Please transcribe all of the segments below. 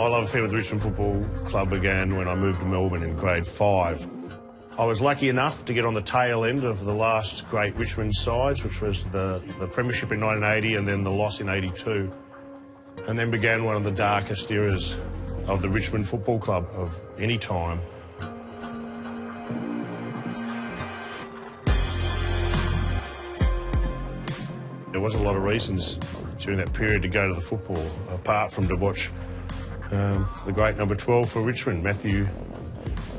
My love affair with the Richmond Football Club began when I moved to Melbourne in grade 5. I was lucky enough to get on the tail end of the last great Richmond sides, which was the premiership in 1980 and then the loss in 82. And then began one of the darkest eras of the Richmond Football Club of any time. There wasn't a lot of reasons during that period to go to the football, apart from to watch the great number 12 for Richmond, Matthew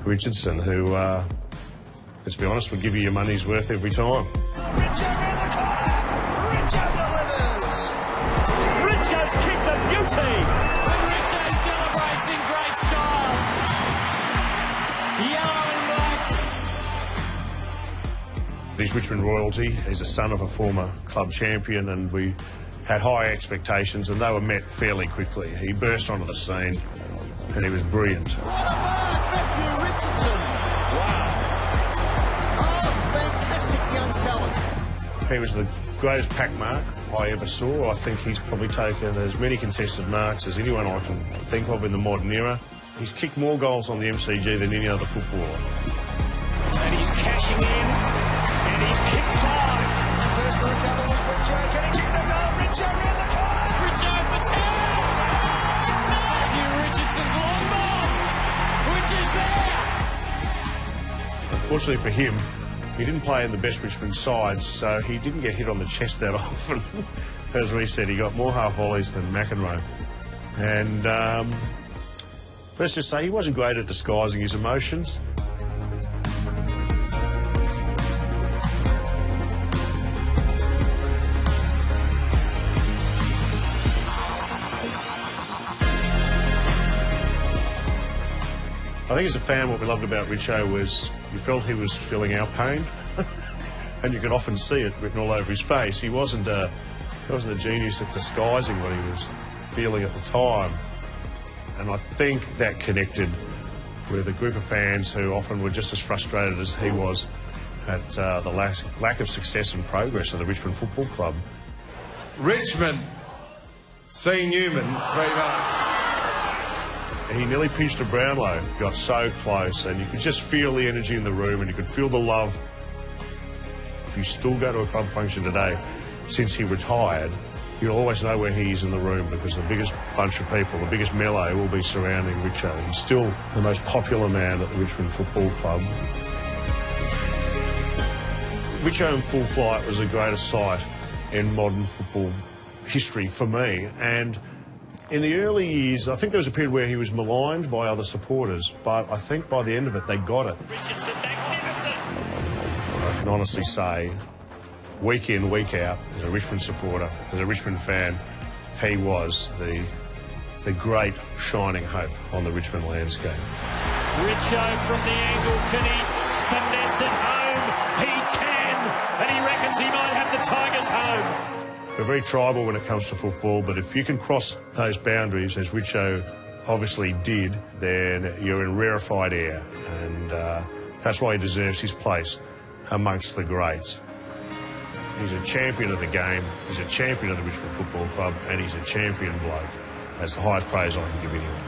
Richardson, who, let's be honest, would give you your money's worth every time. Richard in the corner! Richard delivers! Richard's kicked a beauty! And Richard celebrates in great style. Yellow and black. He's Richmond royalty. He's a son of a former club champion, and we had high expectations, and they were met fairly quickly. He burst onto the scene, and he was brilliant. What a mark, Matthew Richardson! Wow! Oh, fantastic young talent. He was the greatest pack mark I ever saw. I think he's probably taken as many contested marks as anyone I can think of in the modern era. He's kicked more goals on the MCG than any other footballer. And he's cashing in, and he's kicked 5. First to recover was Richard. Can he kick the goal? Richard in the corner! Richard for 10. Matthew Richardson's long ball, which is there. Unfortunately for him, he didn't play in the best Richmond sides, so he didn't get hit on the chest that often. As we said, he got more half volleys than McEnroe. And let's just say he wasn't great at disguising his emotions. I think as a fan, what we loved about Richo was you felt he was feeling our pain, and you could often see it written all over his face. He wasn't a genius at disguising what he was feeling at the time, and I think that connected with a group of fans who often were just as frustrated as he was at the lack of success and progress of the Richmond Football Club. Richmond, C. Newman, 3 marks. He nearly pinched a Brownlow, got so close, and you could just feel the energy in the room, and you could feel the love. If you still go to a club function today, since he retired, you'll always know where he is in the room, because the biggest bunch of people, the biggest melee will be surrounding Richo. He's still the most popular man at the Richmond Football Club. Richo in full flight was the greatest sight in modern football history for me, and in the early years, I think there was a period where he was maligned by other supporters, but I think by the end of it, they got it. Richardson, magnificent! I can honestly say, week in, week out, as a Richmond supporter, as a Richmond fan, he was the great shining hope on the Richmond landscape. Richo from the angle, can he finesse it home? He can, and he reckons he might have the Tigers home. We're very tribal when it comes to football, but if you can cross those boundaries, as Richo obviously did, then you're in rarefied air, and that's why he deserves his place amongst the greats. He's a champion of the game, he's a champion of the Richmond Football Club, and he's a champion bloke. That's the highest praise I can give anyone.